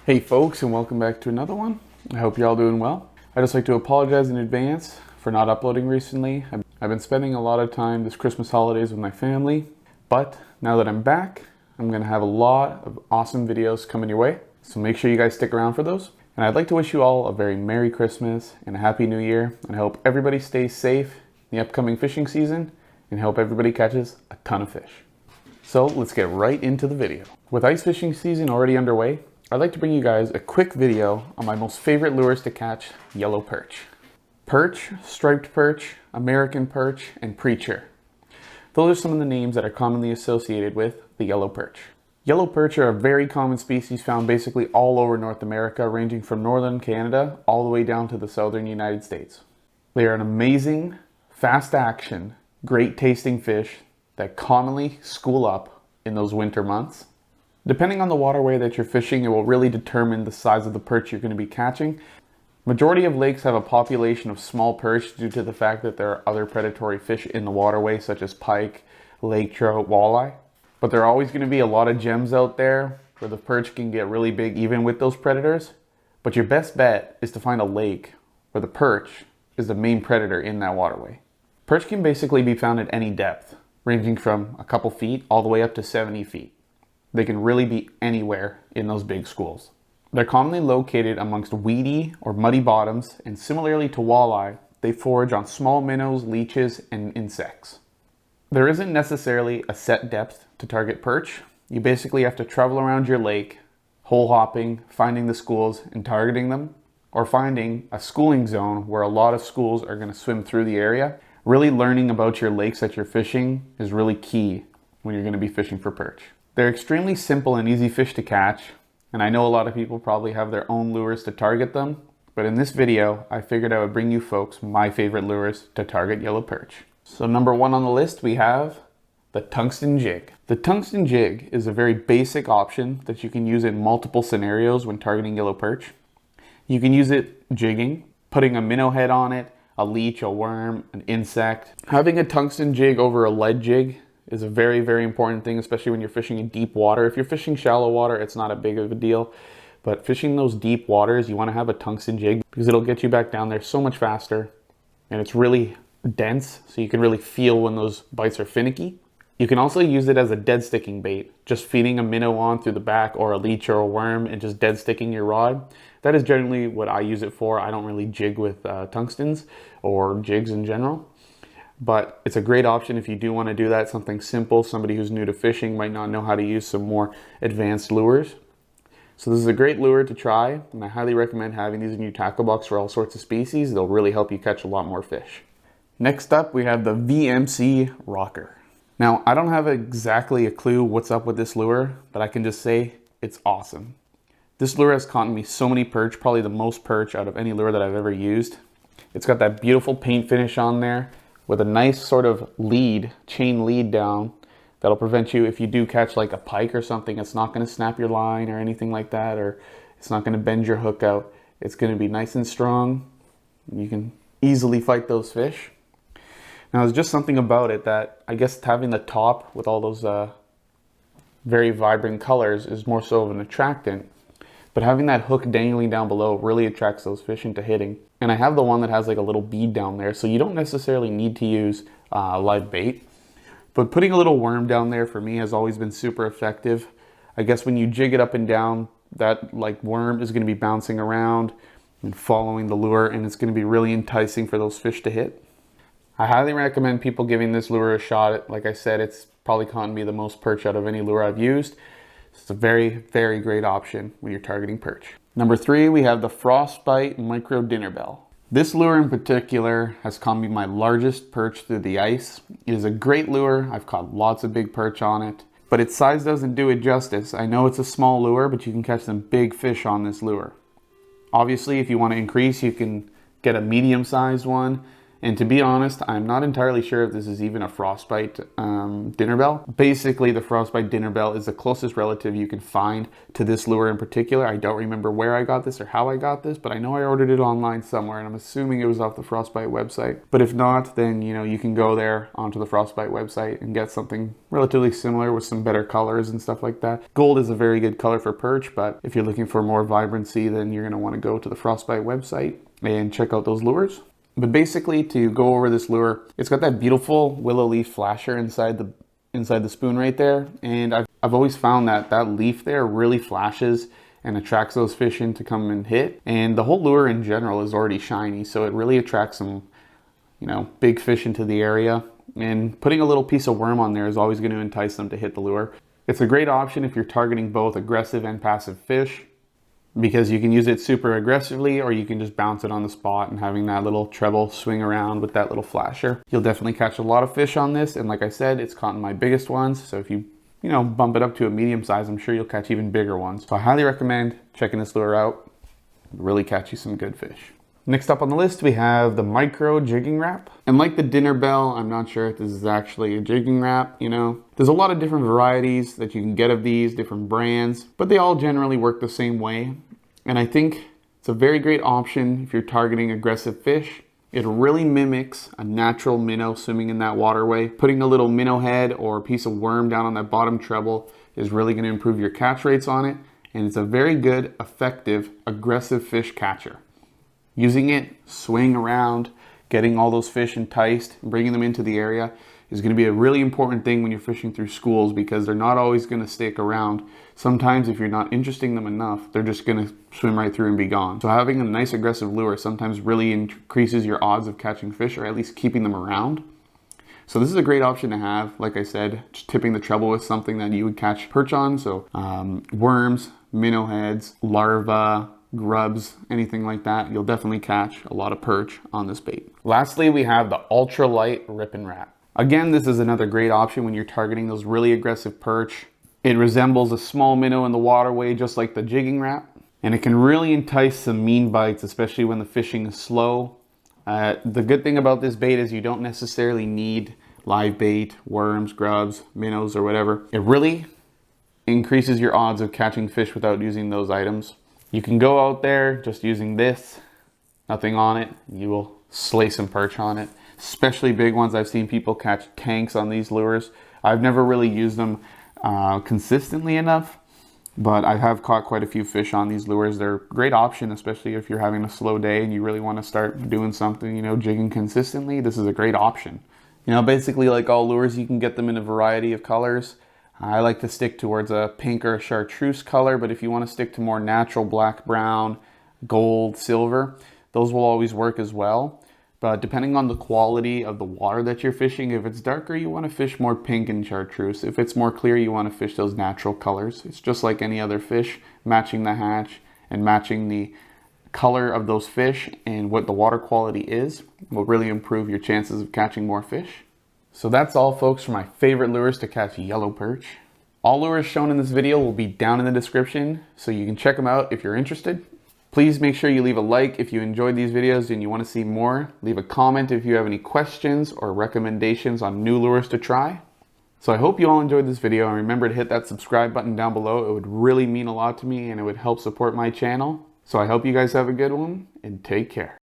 Hey folks, and welcome back to another one. I hope you're all doing well. I'd just like to apologize in advance for not uploading recently. I've been spending a lot of time this Christmas holidays with my family, but now that I'm back, I'm gonna have a lot of awesome videos coming your way. So make sure you guys stick around for those. And I'd like to wish you all a very Merry Christmas and a Happy New Year. And I hope everybody stays safe in the upcoming fishing season and hope everybody catches a ton of fish. So let's get right into the video. With ice fishing season already underway, I'd like to bring you guys a quick video on my most favorite lures to catch yellow perch. Perch, striped perch, American perch, and preacher. Those are some of the names that are commonly associated with the yellow perch. Yellow perch are a very common species found basically all over North America, ranging from northern Canada all the way down to the southern United States. They are an amazing, fast action, great tasting fish that commonly school up in those winter months. Depending on the waterway that you're fishing, it will really determine the size of the perch you're going to be catching. Majority of lakes have a population of small perch due to the fact that there are other predatory fish in the waterway, such as pike, lake trout, walleye. But there are always going to be a lot of gems out there where the perch can get really big even with those predators. But your best bet is to find a lake where the perch is the main predator in that waterway. Perch can basically be found at any depth, ranging from a couple feet all the way up to 70 feet. They can really be anywhere in those big schools. They're commonly located amongst weedy or muddy bottoms, and similarly to walleye, they forage on small minnows, leeches, and insects. There isn't necessarily a set depth to target perch. You basically have to travel around your lake, hole hopping, finding the schools and targeting them, or finding a schooling zone where a lot of schools are going to swim through the area. Really learning about your lakes that you're fishing is really key when you're going to be fishing for perch. They're extremely simple and easy fish to catch, and I know a lot of people probably have their own lures to target them, but in this video, I figured I would bring you folks my favorite lures to target yellow perch. So number one on the list, we have the Tungsten Jig. The Tungsten Jig is a very basic option that you can use in multiple scenarios when targeting yellow perch. You can use it jigging, putting a minnow head on it, a leech, a worm, an insect. Having a tungsten jig over a lead jig is a very, very important thing, especially when you're fishing in deep water. If you're fishing shallow water, it's not a big of a deal. But fishing those deep waters, you want to have a tungsten jig because it'll get you back down there so much faster. And it's really dense, so you can really feel when those bites are finicky. You can also use it as a dead sticking bait, just feeding a minnow on through the back or a leech or a worm and just dead sticking your rod. That is generally what I use it for. I don't really jig with tungstens or jigs in general. But it's a great option if you do want to do that, something simple. Somebody who's new to fishing might not know how to use some more advanced lures. So this is a great lure to try, and I highly recommend having these in your tackle box for all sorts of species. They'll really help you catch a lot more fish. Next up, we have the VMC Rocker. Now, I don't have exactly a clue what's up with this lure, but I can just say it's awesome. This lure has caught me so many perch, probably the most perch out of any lure that I've ever used. It's got that beautiful paint finish on there, with a nice sort of lead, chain lead down that'll prevent you, if you do catch like a pike or something, it's not going to snap your line or anything like that, or it's not going to bend your hook out. It's going to be nice and strong. You can easily fight those fish. Now there's just something about it that I guess having the top with all those very vibrant colors is more so of an attractant. But having that hook dangling down below really attracts those fish into hitting. And I have the one that has like a little bead down there, so you don't necessarily need to use live bait. But putting a little worm down there for me has always been super effective. I guess when you jig it up and down, that like worm is going to be bouncing around and following the lure, and it's going to be really enticing for those fish to hit. I highly recommend people giving this lure a shot. Like I said, it's probably caught me the most perch out of any lure I've used. It's a very, very great option when you're targeting perch. Number three, we have the Frostbite Micro Dinnerbell. This lure in particular has caught me my largest perch through the ice. It is a great lure. I've caught lots of big perch on it, but its size doesn't do it justice. I know it's a small lure, but you can catch some big fish on this lure. Obviously, if you want to increase, you can get a medium-sized one And to be honest, I'm not entirely sure if this is even a Frostbite Dinnerbell. Basically, the Frostbite Dinnerbell is the closest relative you can find to this lure in particular. I don't remember where I got this or how I got this, but I know I ordered it online somewhere, and I'm assuming it was off the Frostbite website. But if not, then you can go there onto the Frostbite website and get something relatively similar with some better colors and stuff like that. Gold is a very good color for perch, but if you're looking for more vibrancy, then you're going to want to go to the Frostbite website and check out those lures. But basically, to go over this lure, it's got that beautiful willow leaf flasher inside the spoon right there, and I've always found that that leaf there really flashes and attracts those fish in to come and hit. And the whole lure in general is already shiny, so it really attracts some big fish into the area. And putting a little piece of worm on there is always going to entice them to hit the lure. It's a great option if you're targeting both aggressive and passive fish, because you can use it super aggressively, or you can just bounce it on the spot and having that little treble swing around with that little flasher. You'll definitely catch a lot of fish on this, and like I said, it's caught in my biggest ones, so if you bump it up to a medium size, I'm sure you'll catch even bigger ones. So I highly recommend checking this lure out. It'll really catch you some good fish. Next up on the list, we have the Micro Jigging Rap. And like the Dinnerbell, I'm not sure if this is actually a jigging wrap, There's a lot of different varieties that you can get of these, different brands, but they all generally work the same way. And I think it's a very great option if you're targeting aggressive fish. It really mimics a natural minnow swimming in that waterway. Putting a little minnow head or a piece of worm down on that bottom treble is really going to improve your catch rates on it. And it's a very good, effective, aggressive fish catcher. Using it, swing around, getting all those fish enticed, bringing them into the area is going to be a really important thing when you're fishing through schools, because they're not always going to stick around. Sometimes if you're not interesting them enough, they're just going to swim right through and be gone. So having a nice aggressive lure sometimes really increases your odds of catching fish, or at least keeping them around. So this is a great option to have. Like I said, just tipping the treble with something that you would catch perch on. So worms, minnow heads, larvae, grubs, anything like that, you'll definitely catch a lot of perch on this bait. Lastly, we have the ultralight Rippin wrap. Again, this is another great option when you're targeting those really aggressive perch. It resembles a small minnow in the waterway, just like the jigging wrap, and it can really entice some mean bites, especially when the fishing is slow. The good thing about this bait is you don't necessarily need live bait, worms, grubs, minnows, or whatever. It really increases your odds of catching fish without using those items. You can go out there just using this, nothing on it, you will slay some perch on it, especially big ones. I've seen people catch tanks on these lures. I've never really used them consistently enough, but I have caught quite a few fish on these lures. They're a great option, especially if you're having a slow day and you really want to start doing something, jigging consistently. This is a great option. Basically like all lures, you can get them in a variety of colors. I like to stick towards a pink or a chartreuse color, but if you want to stick to more natural black, brown, gold, silver, those will always work as well. But depending on the quality of the water that you're fishing, if it's darker, you want to fish more pink and chartreuse. If it's more clear, you want to fish those natural colors. It's just like any other fish, matching the hatch and matching the color of those fish and what the water quality is will really improve your chances of catching more fish. So that's all, folks, for my favorite lures to catch yellow perch. All lures shown in this video will be down in the description, so you can check them out if you're interested. Please make sure you leave a like if you enjoyed these videos and you want to see more. Leave a comment if you have any questions or recommendations on new lures to try. So I hope you all enjoyed this video, and remember to hit that subscribe button down below. It would really mean a lot to me and it would help support my channel. So I hope you guys have a good one, and take care.